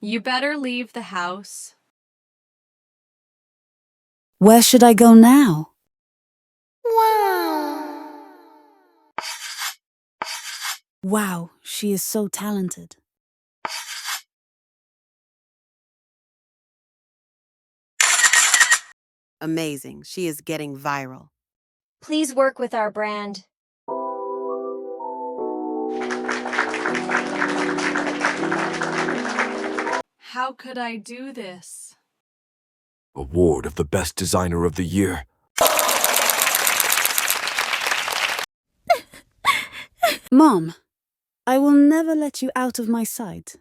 You better leave the house. Where should I go now? Wow. Wow, she is so talented. Amazing. She is getting viral. Please work with our brand. How could I do this? Award of the Best Designer of the Year. Mom, I will never let you out of my sight.